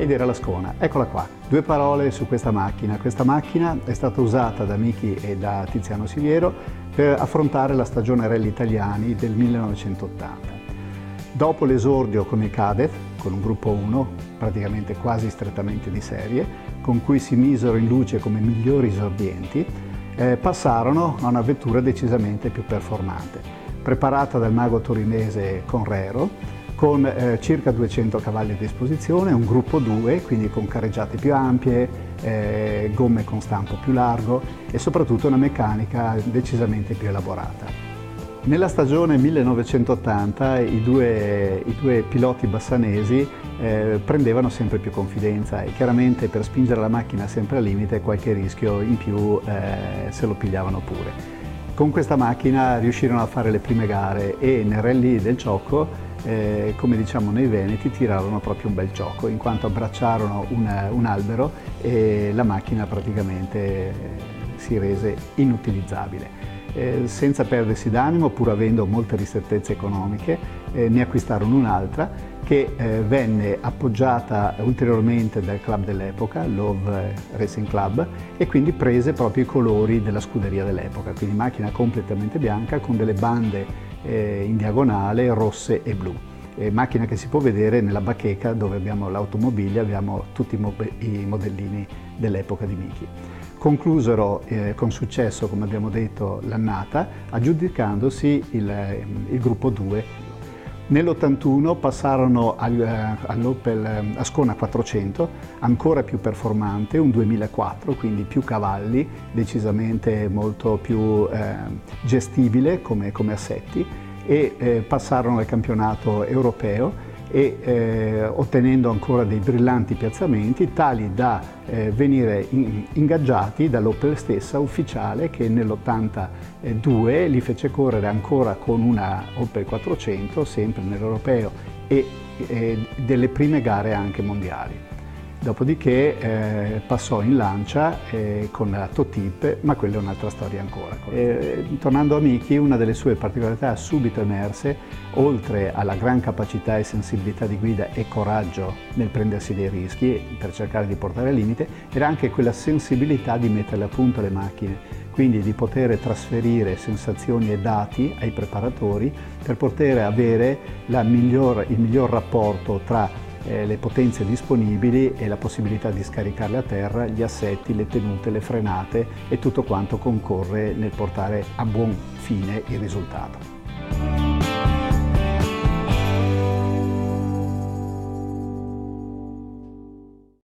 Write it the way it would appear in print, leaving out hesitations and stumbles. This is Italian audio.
vedere l'Ascona, eccola qua. Due parole su questa macchina. Questa macchina è stata usata da Miki e da Tiziano Siviero per affrontare la stagione rally italiani del 1980. Dopo l'esordio con il Kadett, con un gruppo 1, praticamente quasi strettamente di serie, con cui si misero in luce come migliori esordienti, passarono a una vettura decisamente più performante, preparata dal mago torinese Conrero, con circa 200 cavalli a disposizione, un gruppo 2, quindi con careggiate più ampie, gomme con stampo più largo e soprattutto una meccanica decisamente più elaborata. Nella stagione 1980 i due piloti bassanesi prendevano sempre più confidenza e chiaramente per spingere la macchina sempre al limite qualche rischio in più se lo pigliavano pure. Con questa macchina riuscirono a fare le prime gare e nel rally del Ciocco, come diciamo noi veneti, tirarono proprio un bel ciocco in quanto abbracciarono un albero e la macchina praticamente si rese inutilizzabile. Senza perdersi d'animo, pur avendo molte ristrettezze economiche, ne acquistarono un'altra che venne appoggiata ulteriormente dal club dell'epoca, Love Racing Club, e quindi prese proprio i colori della scuderia dell'epoca, quindi macchina completamente bianca con delle bande in diagonale rosse e blu. Macchina che si può vedere nella bacheca dove abbiamo l'automobile, abbiamo tutti i modellini dell'epoca di Miki. Conclusero con successo, come abbiamo detto, l'annata, aggiudicandosi il gruppo 2. Nell'81 passarono all'Opel Ascona 400, ancora più performante, un 2004, quindi più cavalli, decisamente molto più gestibile come assetti, e passarono al campionato europeo e ottenendo ancora dei brillanti piazzamenti tali da venire ingaggiati dall'Opel stessa ufficiale, che nell'82 li fece correre ancora con una Opel 400 sempre nell'europeo e delle prime gare anche mondiali. Dopodiché passò in Lancia con la Totip, ma quella è un'altra storia ancora. Tornando a Miki, una delle sue particolarità subito emerse, oltre alla gran capacità e sensibilità di guida e coraggio nel prendersi dei rischi per cercare di portare al limite, era anche quella sensibilità di mettere a punto le macchine, quindi di poter trasferire sensazioni e dati ai preparatori per poter avere il miglior rapporto tra le potenze disponibili e la possibilità di scaricarle a terra, gli assetti, le tenute, le frenate e tutto quanto concorre nel portare a buon fine il risultato.